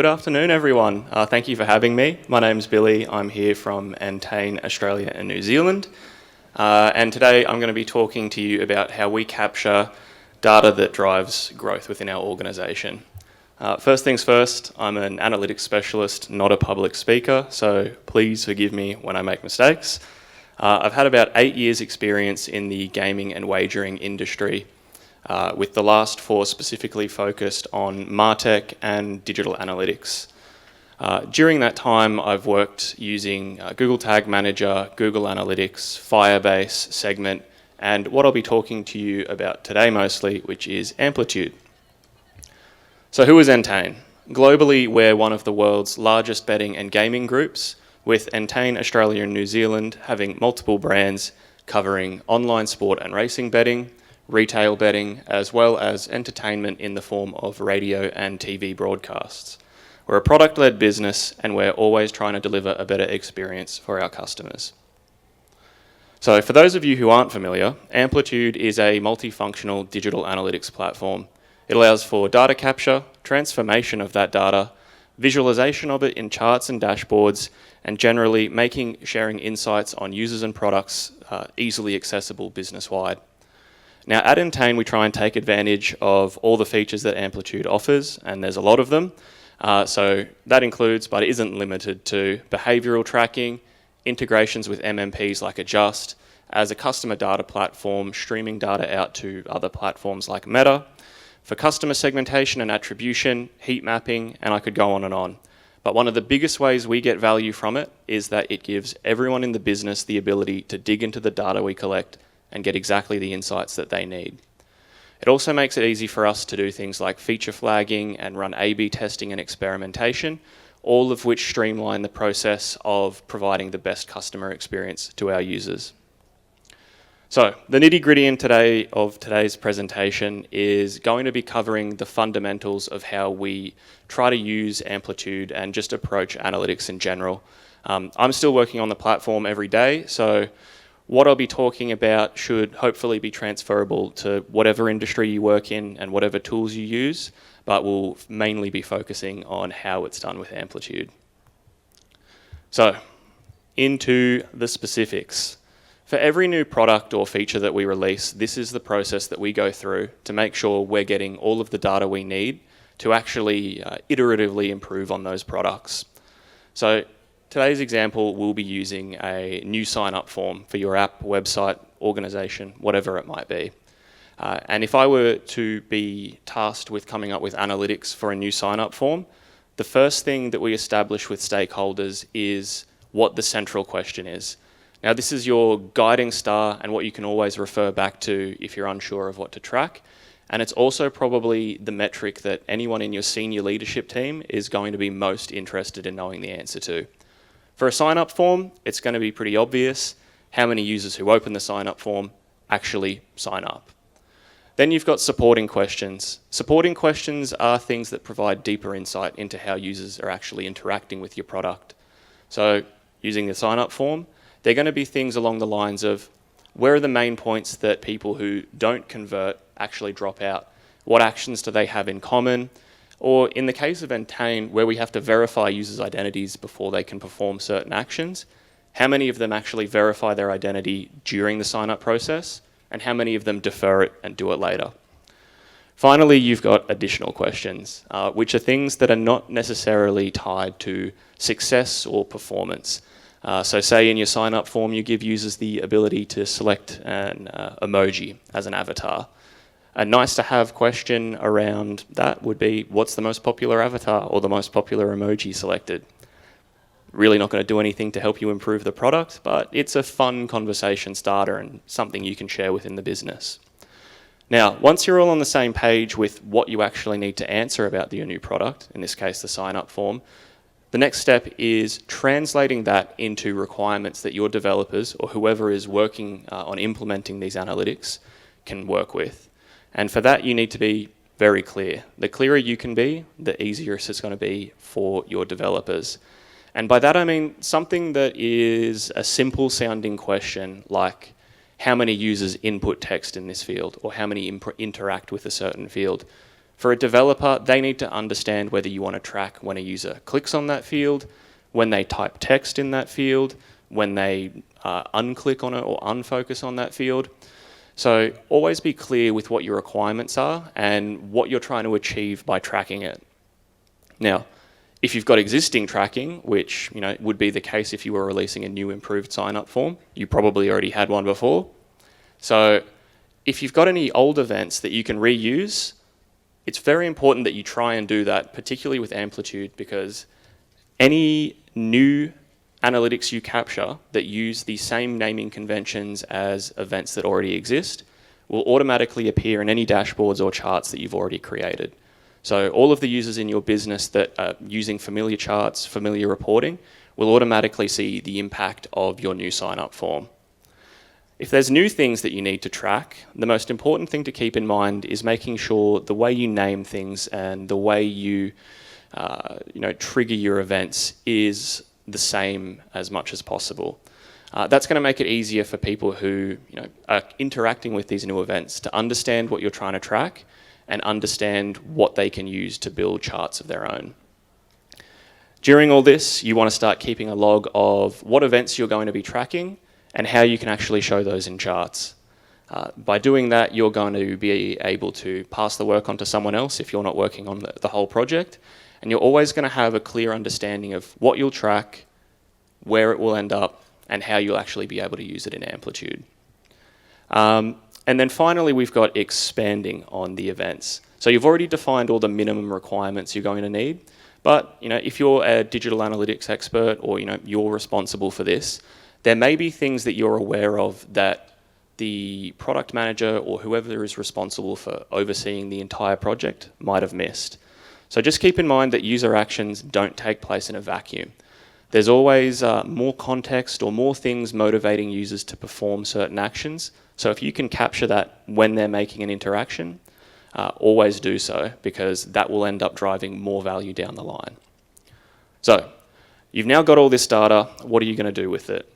good afternoon, everyone. Thank you for having me. My name's Billy. I'm here from Entain, Australia and New Zealand. And today I'm going to be talking to you about how we capture data that drives growth within our organisation. First things first, I'm an analytics specialist, not a public speaker, so please forgive me when I make mistakes. I've had about 8 years' experience in the gaming and wagering industry, with the last 4 specifically focused on MarTech and digital analytics. During that time, I've worked using Google Tag Manager, Google Analytics, Firebase, Segment, and what I'll be talking to you about today mostly, which is Amplitude. So who is Entain? Globally, we're one of the world's largest betting and gaming groups, with Entain, Australia and New Zealand having multiple brands covering online sport and racing betting, retail betting, as well as entertainment in the form of radio and TV broadcasts. We're a product-led business and we're always trying to deliver a better experience for our customers. So for those of you who aren't familiar, Amplitude is a multifunctional digital analytics platform. It allows for data capture, transformation of that data, visualization of it in charts and dashboards, and generally sharing insights on users and products easily accessible business-wide. Now at Entain, we try and take advantage of all the features that Amplitude offers, and there's a lot of them. So that includes, but isn't limited to, behavioural tracking, integrations with MMPs like Adjust, as a customer data platform, streaming data out to other platforms like Meta, for customer segmentation and attribution, heat mapping, and I could go on and on. But one of the biggest ways we get value from it is that it gives everyone in the business the ability to dig into the data we collect and get exactly the insights that they need. It also makes it easy for us to do things like feature flagging and run A/B testing and experimentation, all of which streamline the process of providing the best customer experience to our users. So the nitty-gritty of today's presentation is going to be covering the fundamentals of how we try to use Amplitude and just approach analytics in general. I'm still working on the platform every day, so what I'll be talking about should hopefully be transferable to whatever industry you work in and whatever tools you use, but we'll mainly be focusing on how it's done with Amplitude. So, into the specifics. For every new product or feature that we release, this is the process that we go through to make sure we're getting all of the data we need to actually iteratively improve on those products. So, today's example, we'll be using a new sign-up form for your app, website, organisation, whatever it might be. And if I were to be tasked with coming up with analytics for a new sign-up form, the first thing that we establish with stakeholders is what the central question is. Now, this is your guiding star and what you can always refer back to if you're unsure of what to track. And it's also probably the metric that anyone in your senior leadership team is going to be most interested in knowing the answer to. For a sign-up form, it's going to be pretty obvious how many users who open the sign-up form actually sign up. Then you've got supporting questions. Supporting questions are things that provide deeper insight into how users are actually interacting with your product. So using the sign-up form, they're going to be things along the lines of, where are the main points that people who don't convert actually drop out? What actions do they have in common? Or in the case of Entain, where we have to verify users' identities before they can perform certain actions, how many of them actually verify their identity during the sign-up process, and how many of them defer it and do it later? Finally, you've got additional questions, which are things that are not necessarily tied to success or performance. So say in your sign-up form, you give users the ability to select an emoji as an avatar. A nice-to-have question around that would be, what's the most popular avatar or the most popular emoji selected? Really not going to do anything to help you improve the product, but it's a fun conversation starter and something you can share within the business. Now, once you're all on the same page with what you actually need to answer about your new product, in this case the sign-up form, the next step is translating that into requirements that your developers or whoever is working on implementing these analytics can work with. And for that, you need to be very clear. The clearer you can be, the easier it's going to be for your developers. And by that I mean something that is a simple sounding question like, how many users input text in this field, or how many interact with a certain field. For a developer, they need to understand whether you want to track when a user clicks on that field, when they type text in that field, when they unclick on it or unfocus on that field. So always be clear with what your requirements are and what you're trying to achieve by tracking it. Now, if you've got existing tracking, which would be the case if you were releasing a new improved sign-up form, you probably already had one before. So if you've got any old events that you can reuse, it's very important that you try and do that, particularly with Amplitude, because any new analytics you capture that use the same naming conventions as events that already exist will automatically appear in any dashboards or charts that you've already created. So all of the users in your business that are using familiar charts, familiar reporting, will automatically see the impact of your new sign-up form. If there's new things that you need to track, the most important thing to keep in mind is making sure the way you name things and the way you trigger your events is the same as much as possible. That's going to make it easier for people who are interacting with these new events to understand what you're trying to track and understand what they can use to build charts of their own. During all this, you want to start keeping a log of what events you're going to be tracking and how you can actually show those in charts. By doing that, you're going to be able to pass the work on to someone else if you're not working on the whole project, and you're always going to have a clear understanding of what you'll track, where it will end up, and how you'll actually be able to use it in Amplitude. And then finally, we've got expanding on the events. So you've already defined all the minimum requirements you're going to need, but if you're a digital analytics expert or you're responsible for this, there may be things that you're aware of that the product manager or whoever is responsible for overseeing the entire project might have missed. So just keep in mind that user actions don't take place in a vacuum. There's always more context or more things motivating users to perform certain actions. So if you can capture that when they're making an interaction, always do so, because that will end up driving more value down the line. So you've now got all this data. What are you going to do with it?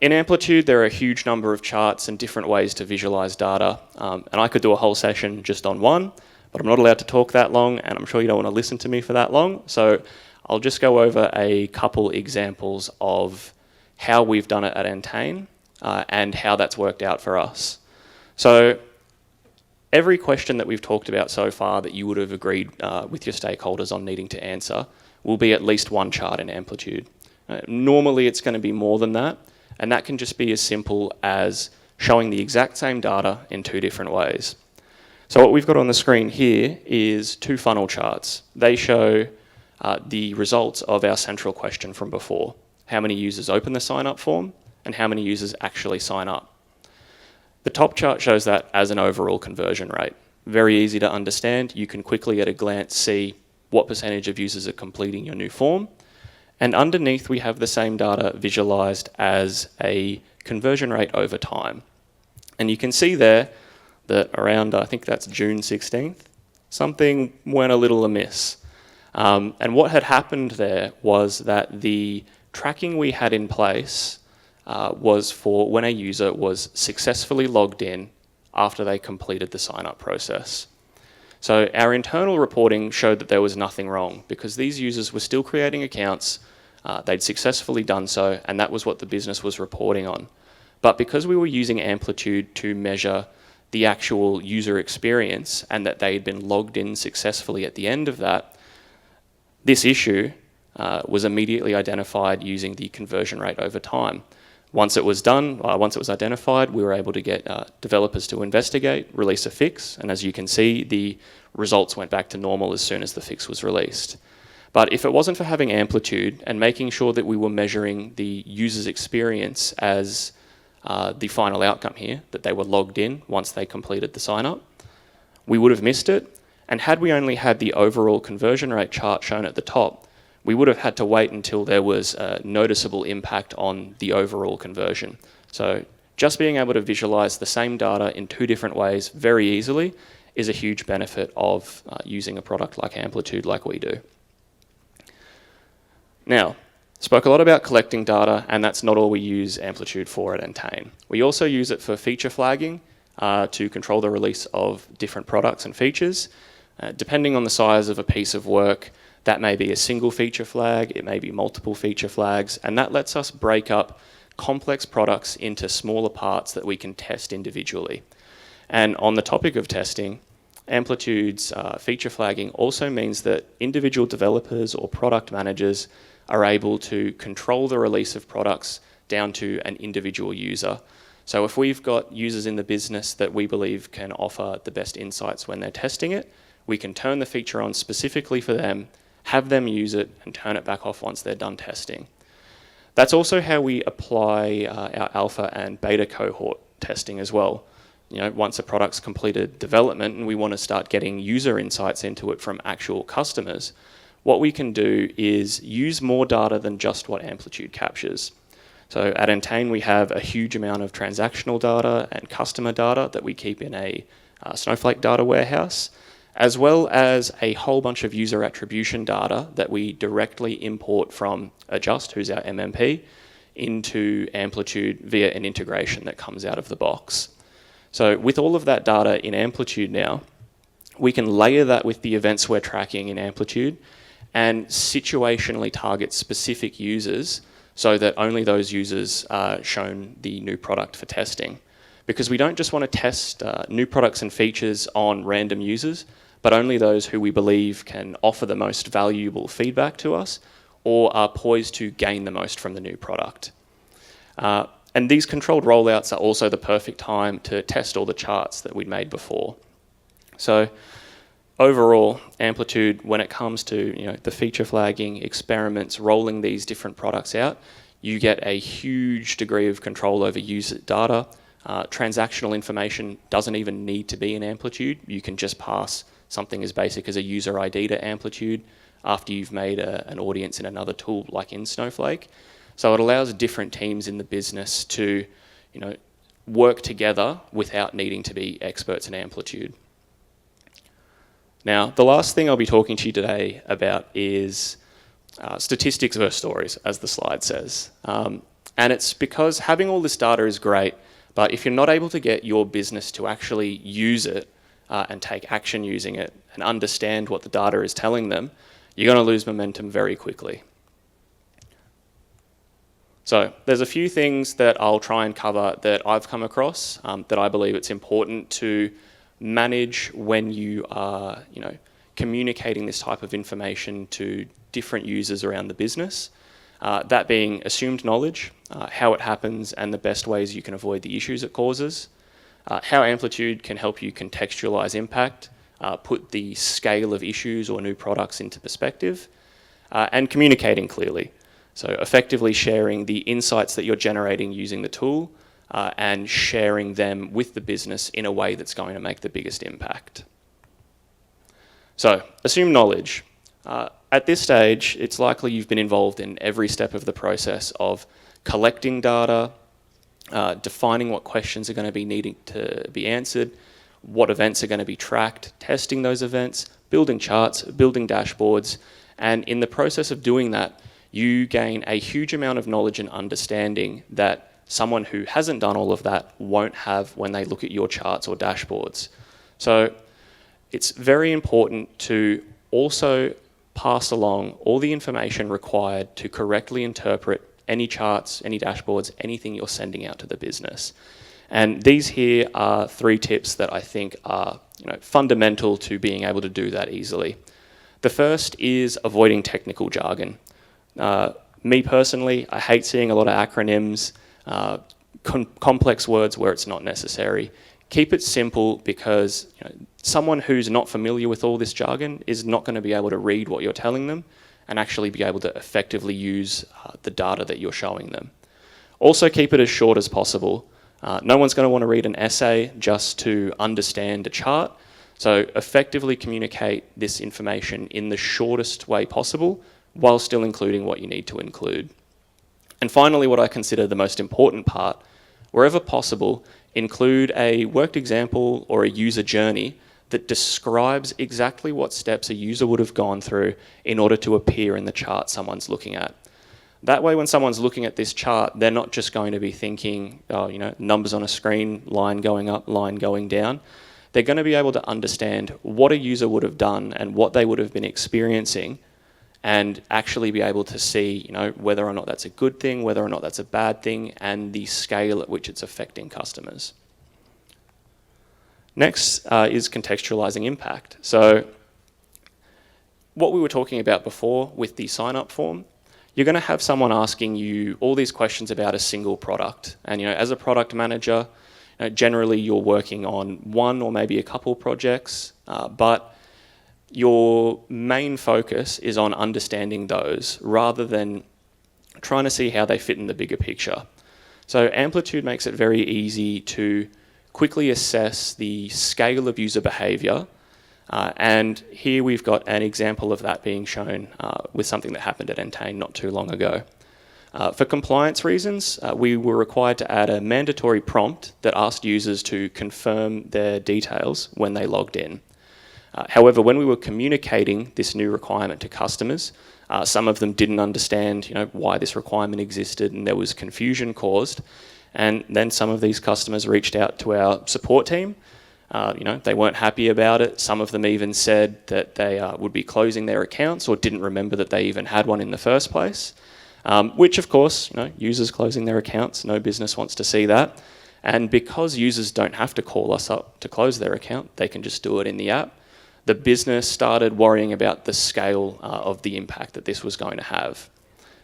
In Amplitude, there are a huge number of charts and different ways to visualize data. And I could do a whole session just on one, but I'm not allowed to talk that long, and I'm sure you don't want to listen to me for that long. So I'll just go over a couple examples of how we've done it at Entain and how that's worked out for us. So every question that we've talked about so far that you would have agreed with your stakeholders on needing to answer will be at least one chart in Amplitude. Normally it's going to be more than that, and that can just be as simple as showing the exact same data in two different ways. So what we've got on the screen here is two funnel charts. They show the results of our central question from before. How many users open the sign-up form and how many users actually sign up. The top chart shows that as an overall conversion rate. Very easy to understand. You can quickly at a glance see what percentage of users are completing your new form. And underneath we have the same data visualized as a conversion rate over time. And you can see there that around, I think that's June 16th, something went a little amiss. And what had happened there was that the tracking we had in place was for when a user was successfully logged in after they completed the sign-up process. So our internal reporting showed that there was nothing wrong because these users were still creating accounts, they'd successfully done so, and that was what the business was reporting on. But because we were using Amplitude to measure the actual user experience and that they'd been logged in successfully at the end of that, this issue was immediately identified using the conversion rate over time. Once it was done, once it was identified, we were able to get developers to investigate, release a fix, and as you can see, the results went back to normal as soon as the fix was released. But if it wasn't for having Amplitude and making sure that we were measuring the user's experience as the final outcome here, that they were logged in once they completed the sign-up, we would have missed it. And had we only had the overall conversion rate chart shown at the top, we would have had to wait until there was a noticeable impact on the overall conversion. So just being able to visualize the same data in two different ways very easily is a huge benefit of using a product like Amplitude like we do. Now, spoke a lot about collecting data, and that's not all we use Amplitude for at Entain. We also use it for feature flagging to control the release of different products and features. Depending on the size of a piece of work, that may be a single feature flag, it may be multiple feature flags, and that lets us break up complex products into smaller parts that we can test individually. And on the topic of testing, Amplitude's feature flagging also means that individual developers or product managers are able to control the release of products down to an individual user. So if we've got users in the business that we believe can offer the best insights when they're testing it, we can turn the feature on specifically for them, have them use it, and turn it back off once they're done testing. That's also how we apply our alpha and beta cohort testing as well. Once a product's completed development and we want to start getting user insights into it from actual customers, what we can do is use more data than just what Amplitude captures. So at Entain, we have a huge amount of transactional data and customer data that we keep in a Snowflake data warehouse, as well as a whole bunch of user attribution data that we directly import from Adjust, who's our MMP, into Amplitude via an integration that comes out of the box. So with all of that data in Amplitude now, we can layer that with the events we're tracking in Amplitude and situationally target specific users so that only those users are shown the new product for testing. Because we don't just want to test new products and features on random users, but only those who we believe can offer the most valuable feedback to us or are poised to gain the most from the new product. And these controlled rollouts are also the perfect time to test all the charts that we'd made before. So overall, Amplitude, when it comes to the feature flagging, experiments, rolling these different products out, you get a huge degree of control over user data. Transactional information doesn't even need to be in Amplitude. You can just pass something as basic as a user ID to Amplitude after you've made an audience in another tool like in Snowflake. So it allows different teams in the business to work together without needing to be experts in Amplitude. Now, the last thing I'll be talking to you today about is statistics versus stories, as the slide says. And it's because having all this data is great, but if you're not able to get your business to actually use it and take action using it and understand what the data is telling them, you're going to lose momentum very quickly. So there's a few things that I'll try and cover that I've come across that I believe it's important to manage when you are, communicating this type of information to different users around the business. That being assumed knowledge, how it happens, and the best ways you can avoid the issues it causes. How Amplitude can help you contextualize impact, put the scale of issues or new products into perspective, and communicating clearly. So effectively sharing the insights that you're generating using the tool and sharing them with the business in a way that's going to make the biggest impact. So assume knowledge. At this stage, it's likely you've been involved in every step of the process of collecting data, defining what questions are going to be needing to be answered, what events are going to be tracked, testing those events, building charts, building dashboards, and in the process of doing that, you gain a huge amount of knowledge and understanding that someone who hasn't done all of that won't have when they look at your charts or dashboards. So it's very important to also pass along all the information required to correctly interpret any charts, any dashboards, anything you're sending out to the business. And these here are 3 tips that I think are fundamental to being able to do that easily. The first is avoiding technical jargon. Me personally, I hate seeing a lot of acronyms, complex words where it's not necessary. Keep it simple because someone who's not familiar with all this jargon is not going to be able to read what you're telling them and actually be able to effectively use the data that you're showing them. Also keep it as short as possible. No one's going to want to read an essay just to understand a chart. So effectively communicate this information in the shortest way possible while still including what you need to include. And finally, what I consider the most important part, wherever possible, include a worked example or a user journey that describes exactly what steps a user would have gone through in order to appear in the chart someone's looking at. That way, when someone's looking at this chart, they're not just going to be thinking, numbers on a screen, line going up, line going down. they're going to be able to understand what a user would have done and what they would have been experiencing, and actually be able to see, whether or not that's a good thing, whether or not that's a bad thing, and the scale at which it's affecting customers. Next is contextualizing impact. So what we were talking about before with the sign-up form, you're going to have someone asking you all these questions about a single product. And as a product manager, generally you're working on one or maybe a couple projects, but your main focus is on understanding those rather than trying to see how they fit in the bigger picture. So Amplitude makes it very easy to quickly assess the scale of user behavior. And here we've got an example of that being shown with something that happened at Entain not too long ago. For compliance reasons, we were required to add a mandatory prompt that asked users to confirm their details when they logged in. However, when we were communicating this new requirement to customers, some of them didn't understand why this requirement existed, and there was confusion caused. And then some of these customers reached out to our support team. They weren't happy about it. Some of them even said that they would be closing their accounts or didn't remember that they even had one in the first place. Which, of course, users closing their accounts, no business wants to see that. And because users don't have to call us up to close their account, they can just do it in the app. The business started worrying about the scale of the impact that this was going to have.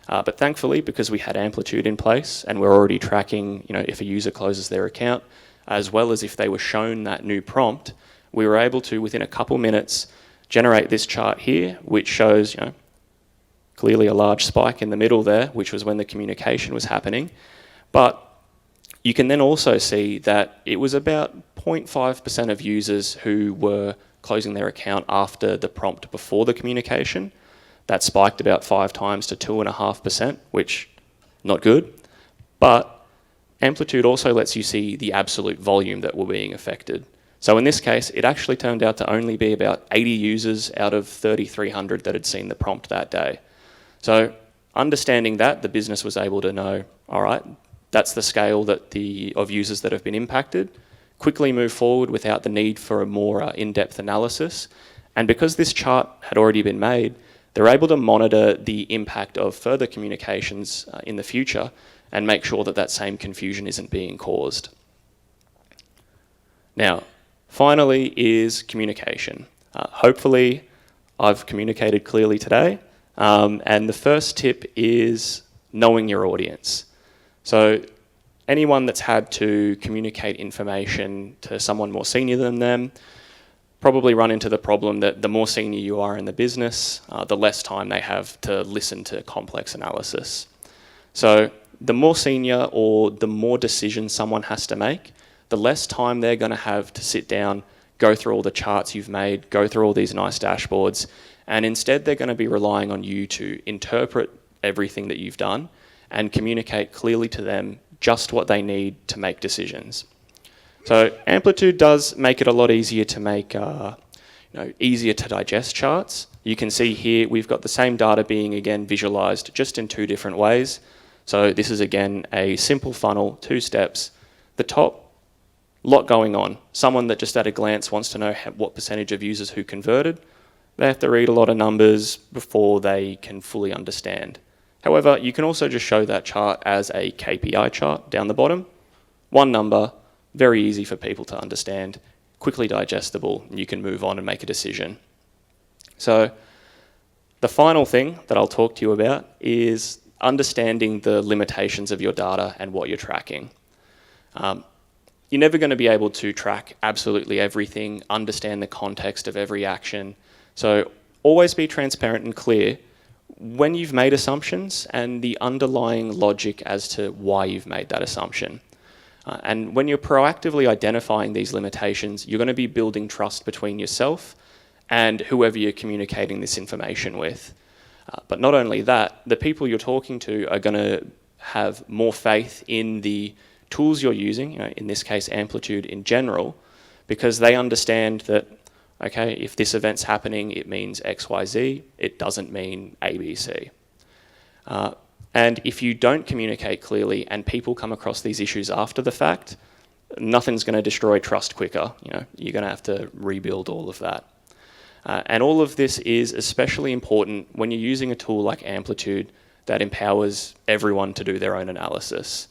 But thankfully, because we had Amplitude in place and we're already tracking, if a user closes their account, as well as if they were shown that new prompt, we were able to, within a couple minutes, generate this chart here, which shows, clearly a large spike in the middle there, which was when the communication was happening. But you can then also see that it was about 0.5% of users who were closing their account after the prompt before the communication. That spiked about 5 times to 2.5%, which not good. But Amplitude also lets you see the absolute volume that were being affected. So in this case, it actually turned out to only be about 80 users out of 3,300 that had seen the prompt that day. So understanding that, the business was able to know, all right, that's the scale of users that have been impacted, quickly move forward without the need for a more in-depth analysis. And because this chart had already been made, they're able to monitor the impact of further communications in the future and make sure that that same confusion isn't being caused. Now, finally is communication. Hopefully, I've communicated clearly today. And the first tip is knowing your audience. So anyone that's had to communicate information to someone more senior than them probably run into the problem that the more senior you are in the business, the less time they have to listen to complex analysis. So the more senior or the more decisions someone has to make, the less time they're going to have to sit down, go through all the charts you've made, go through all these nice dashboards, and instead they're going to be relying on you to interpret everything that you've done and communicate clearly to them just what they need to make decisions. So Amplitude does make it a lot easier to make easier to digest charts. You can see here we've got the same data being again visualized just in 2 different ways. So this is again a simple funnel, 2 steps. The top, lot going on. Someone that just at a glance wants to know what percentage of users who converted. They have to read a lot of numbers before they can fully understand. However, you can also just show that chart as a KPI chart down the bottom. 1 number, very easy for people to understand, quickly digestible, and you can move on and make a decision. So the final thing that I'll talk to you about is understanding the limitations of your data and what you're tracking. You're never going to be able to track absolutely everything, understand the context of every action. So always be transparent and clear when you've made assumptions and the underlying logic as to why you've made that assumption. And when you're proactively identifying these limitations, you're going to be building trust between yourself and whoever you're communicating this information with. But not only that, the people you're talking to are going to have more faith in the tools you're using, in this case Amplitude in general, because they understand that, okay, if this event's happening, it means X, Y, Z, it doesn't mean A, B, C. And if you don't communicate clearly and people come across these issues after the fact, nothing's going to destroy trust quicker. You're going to have to rebuild all of that. And all of this is especially important when you're using a tool like Amplitude that empowers everyone to do their own analysis.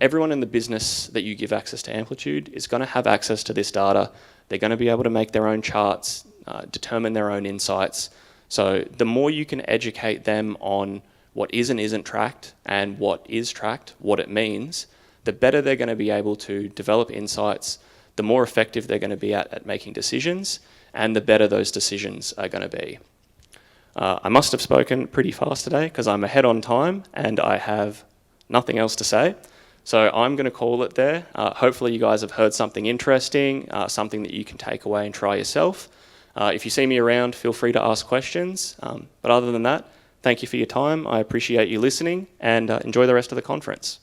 Everyone in the business that you give access to Amplitude is going to have access to this data. They're going to be able to make their own charts, determine their own insights. So the more you can educate them on what is and isn't tracked and what is tracked, what it means, the better they're going to be able to develop insights, the more effective they're going to be at making decisions, and the better those decisions are going to be. I must have spoken pretty fast today because I'm ahead on time and I have nothing else to say. So I'm going to call it there. Hopefully you guys have heard something interesting, something that you can take away and try yourself. If you see me around, feel free to ask questions. But other than that, thank you for your time. I appreciate you listening and enjoy the rest of the conference.